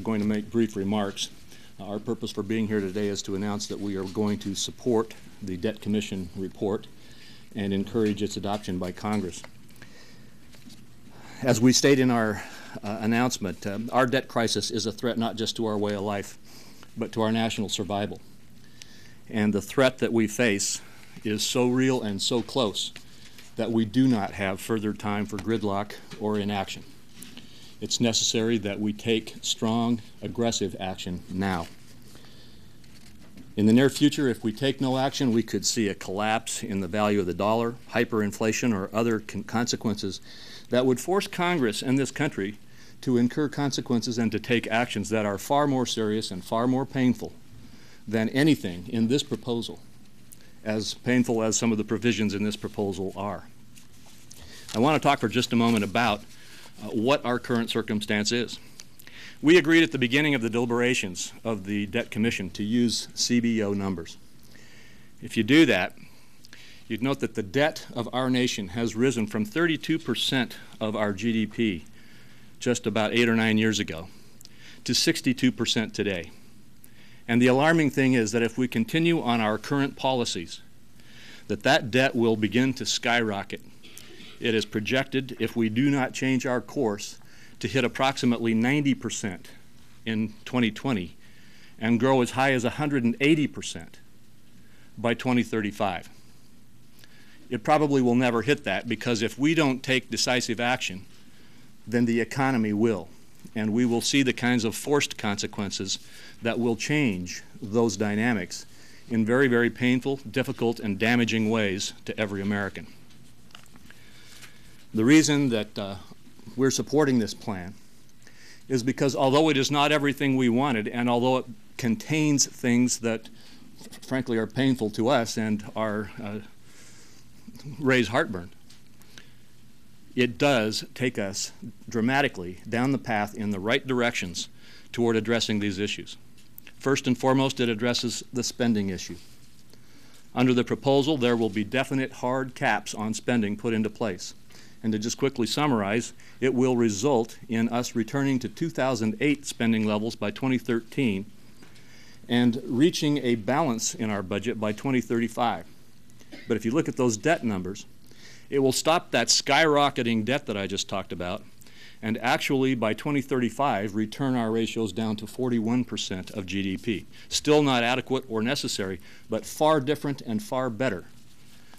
going to make brief remarks. Our purpose for being here today is to announce that we are going to support the Debt Commission report and encourage its adoption by Congress. As we state in our announcement, our debt crisis is a threat not just to our way of life, but to our national survival. And the threat that we face is so real and so close that we do not have further time for gridlock or inaction. It's necessary that we take strong, aggressive action now. In the near future, if we take no action, we could see a collapse in the value of the dollar, hyperinflation, or other consequences that would force Congress and this country to incur consequences and to take actions that are far more serious and far more painful than anything in this proposal, as painful as some of the provisions in this proposal are. I want to talk for just a moment about what our current circumstance is. We agreed at the beginning of the deliberations of the Debt Commission to use CBO numbers. If you do that, you'd note that the debt of our nation has risen from 32% of our GDP just about 8 or 9 years ago to 62% today. And the alarming thing is that if we continue on our current policies, that debt will begin to skyrocket. It is projected, if we do not change our course, to hit approximately 90% in 2020 and grow as high as 180% by 2035. It probably will never hit that, because if we don't take decisive action, then the economy will, and we will see the kinds of forced consequences that will change those dynamics in very, very painful, difficult, and damaging ways to every American. The reason that we're supporting this plan is because although it is not everything we wanted, and although it contains things that frankly are painful to us and are raise heartburn, it does take us dramatically down the path in the right directions toward addressing these issues. First and foremost, it addresses the spending issue. Under the proposal, there will be definite hard caps on spending put into place. And to just quickly summarize, it will result in us returning to 2008 spending levels by 2013 and reaching a balance in our budget by 2035. But if you look at those debt numbers, it will stop that skyrocketing debt that I just talked about, and actually by 2035 return our ratios down to 41% of GDP. Still not adequate or necessary, but far different and far better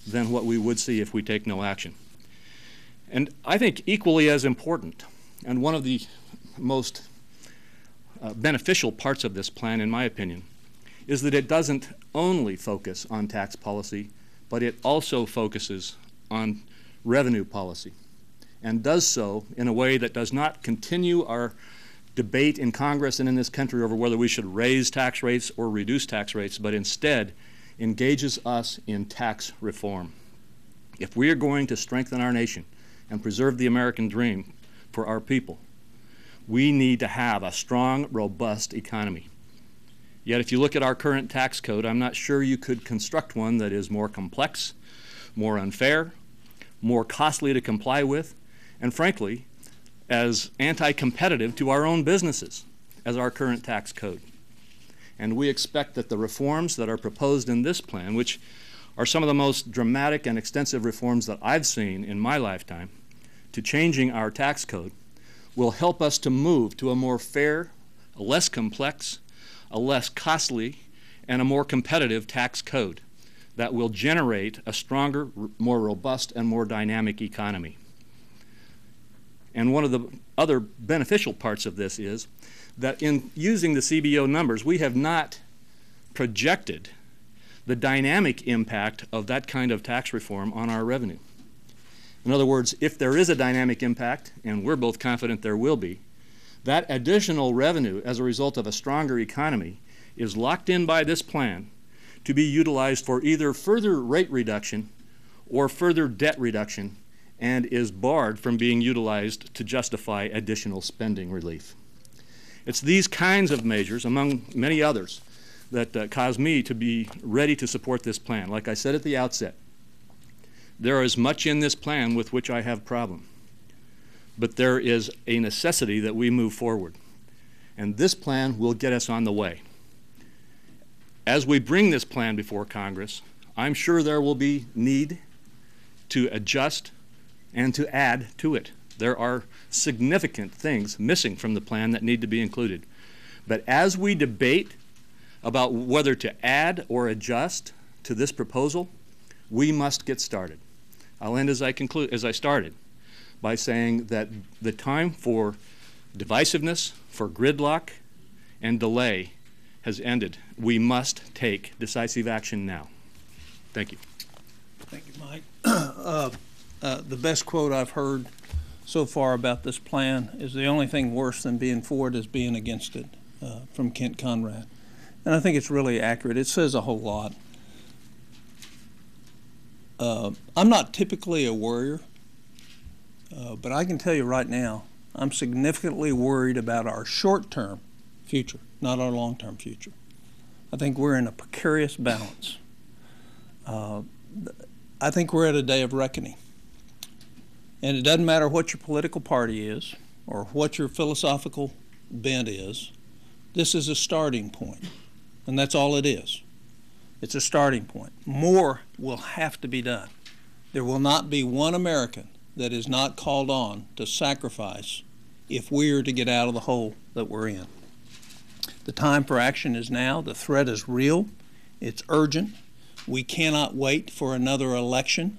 than what we would see if we take no action. And I think equally as important, and one of the most beneficial parts of this plan, in my opinion, is that it doesn't only focus on tax policy, but it also focuses on revenue policy, and does so in a way that does not continue our debate in Congress and in this country over whether we should raise tax rates or reduce tax rates, but instead engages us in tax reform. If we are going to strengthen our nation and preserve the American dream for our people, we need to have a strong, robust economy. Yet if you look at our current tax code, I'm not sure you could construct one that is more complex, more unfair, more costly to comply with, and frankly, as anti-competitive to our own businesses as our current tax code. And we expect that the reforms that are proposed in this plan, which are some of the most dramatic and extensive reforms that I've seen in my lifetime, to changing our tax code, will help us to move to a more fair, a less complex, a less costly, and a more competitive tax code that will generate a stronger, more robust, and more dynamic economy. And one of the other beneficial parts of this is that in using the CBO numbers, we have not projected the dynamic impact of that kind of tax reform on our revenue. In other words, if there is a dynamic impact, and we're both confident there will be, that additional revenue as a result of a stronger economy is locked in by this plan to be utilized for either further rate reduction or further debt reduction, and is barred from being utilized to justify additional spending relief. It's these kinds of measures, among many others, that cause me to be ready to support this plan. Like I said at the outset, there is much in this plan with which I have problem, but there is a necessity that we move forward. And this plan will get us on the way. As we bring this plan before Congress, I'm sure there will be need to adjust and to add to it. There are significant things missing from the plan that need to be included. But as we debate about whether to add or adjust to this proposal, we must get started. I'll end as I started, by saying that the time for divisiveness, for gridlock, and delay has ended. We must take decisive action now. Thank you. Thank you, Mike. The best quote I've heard so far about this plan is the only thing worse than being for it is being against it, from Kent Conrad. And I think it's really accurate. It says a whole lot. I'm not typically a worrier, but I can tell you right now, I'm significantly worried about our short-term future, not our long-term future. I think we're in a precarious balance. I think we're at a day of reckoning. And it doesn't matter what your political party is or what your philosophical bent is. This is a starting point, and that's all it is. It's a starting point. More will have to be done. There will not be one American that is not called on to sacrifice if we are to get out of the hole that we're in. The time for action is now. The threat is real. It's urgent. We cannot wait for another election.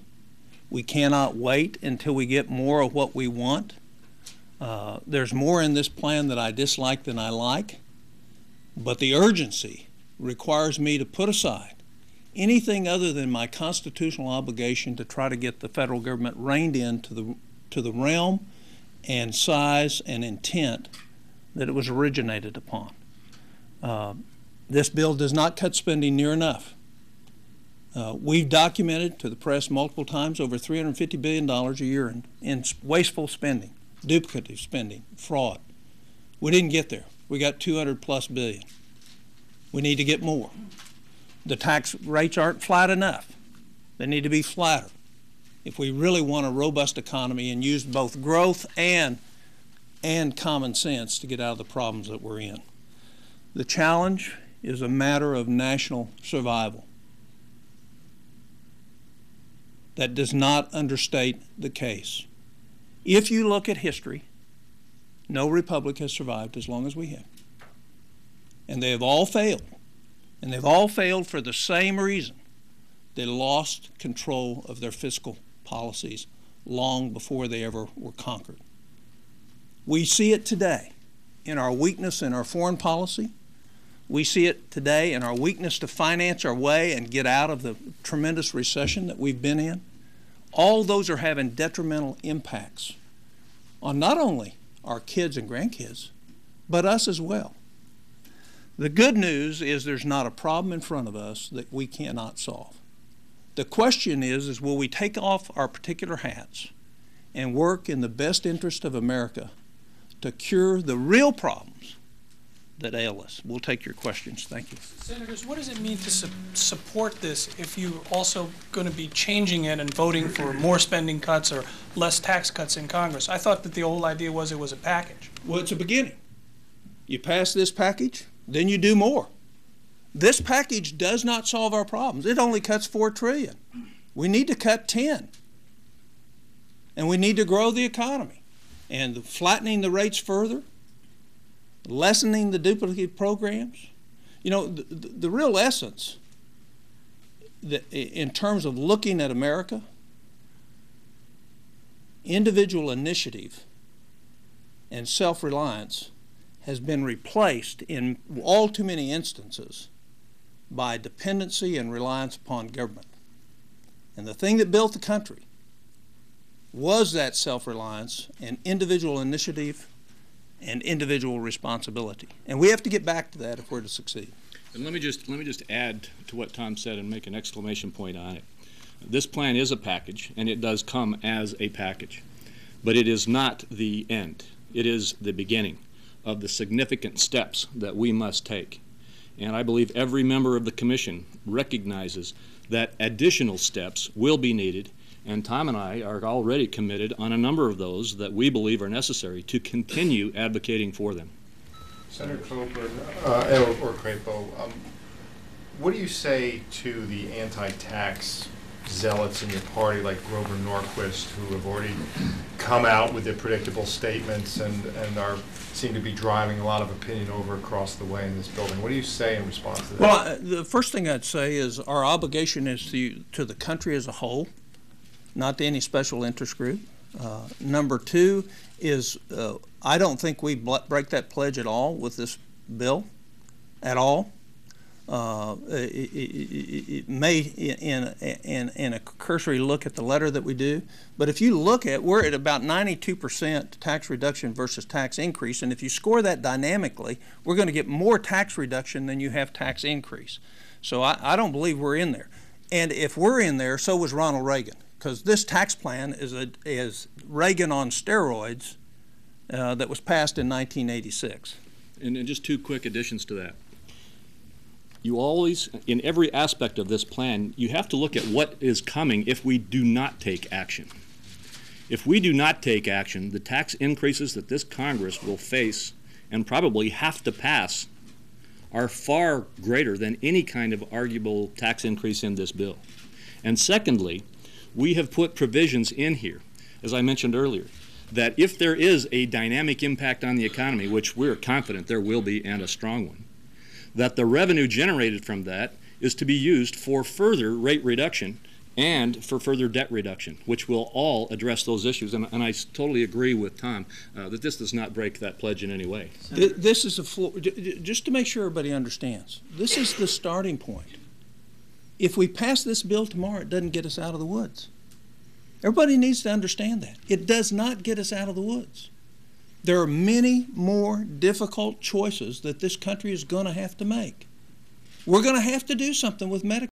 We cannot wait until we get more of what we want. There's more in this plan that I dislike than I like, but the urgency requires me to put aside anything other than my constitutional obligation to try to get the federal government reined in to the realm and size and intent that it was originated upon. This bill does not cut spending near enough. We've documented to the press multiple times over $350 billion a year in wasteful spending, duplicative spending, fraud. We didn't get there. We got 200+ billion. We need to get more. The tax rates aren't flat enough. They need to be flatter if we really want a robust economy and use both growth and common sense to get out of the problems that we're in. The challenge is a matter of national survival. That does not understate the case. If you look at history, no republic has survived as long as we have. And they have all failed. And they've all failed for the same reason. They lost control of their fiscal policies long before they ever were conquered. We see it today in our weakness in our foreign policy. We see it today in our weakness to finance our way and get out of the tremendous recession that we've been in. All those are having detrimental impacts on not only our kids and grandkids, but us as well. The good news is there's not a problem in front of us that we cannot solve. The question is will we take off our particular hats and work in the best interest of America to cure the real problems that ail us? We'll take your questions. Thank you. Senators, what does it mean to support this if you're also going to be changing it and voting for more spending cuts or less tax cuts in Congress? I thought that the whole idea was it was a package. Well, it's a beginning. You pass this package, then you do more. This package does not solve our problems. It only cuts $4 trillion. We need to cut 10. And we need to grow the economy. And flattening the rates further, lessening the duplicative programs. You know, the real essence in terms of looking at America, individual initiative and self-reliance has been replaced in all too many instances by dependency and reliance upon government. And the thing that built the country was that self-reliance and individual initiative and individual responsibility. And we have to get back to that if we're to succeed. And let me just add to what Tom said and make an exclamation point on it. This plan is a package, and it does come as a package. But it is not the end. It is the beginning of the significant steps that we must take. And I believe every member of the Commission recognizes that additional steps will be needed, and Tom and I are already committed on a number of those that we believe are necessary to continue advocating for them. Senator Coburn, or Crapo, what do you say to the anti-tax zealots in your party like Grover Norquist, who have already come out with their predictable statements and seem to be driving a lot of opinion over across the way in this building? What do you say in response to that? Well, the first thing I'd say is our obligation is to the country as a whole, not to any special interest group. Number two is I don't think we break that pledge at all with this bill, at all. It may, in a cursory look at the letter that we do, but if you look at, we're at about 92% tax reduction versus tax increase, and if you score that dynamically, we're going to get more tax reduction than you have tax increase. So I don't believe we're in there. And if we're in there, so was Ronald Reagan, because this tax plan is Reagan on steroids that was passed in 1986. And just two quick additions to that. You always, in every aspect of this plan, you have to look at what is coming if we do not take action. If we do not take action, the tax increases that this Congress will face and probably have to pass are far greater than any kind of arguable tax increase in this bill. And secondly, we have put provisions in here, as I mentioned earlier, that if there is a dynamic impact on the economy, which we're confident there will be, and a strong one, that the revenue generated from that is to be used for further rate reduction and for further debt reduction, which will all address those issues. And I totally agree with Tom that this does not break that pledge in any way. This is a floor, just to make sure everybody understands, this is the starting point. If we pass this bill tomorrow, it doesn't get us out of the woods. Everybody needs to understand that. It does not get us out of the woods. There are many more difficult choices that this country is going to have to make. We're going to have to do something with Medicare.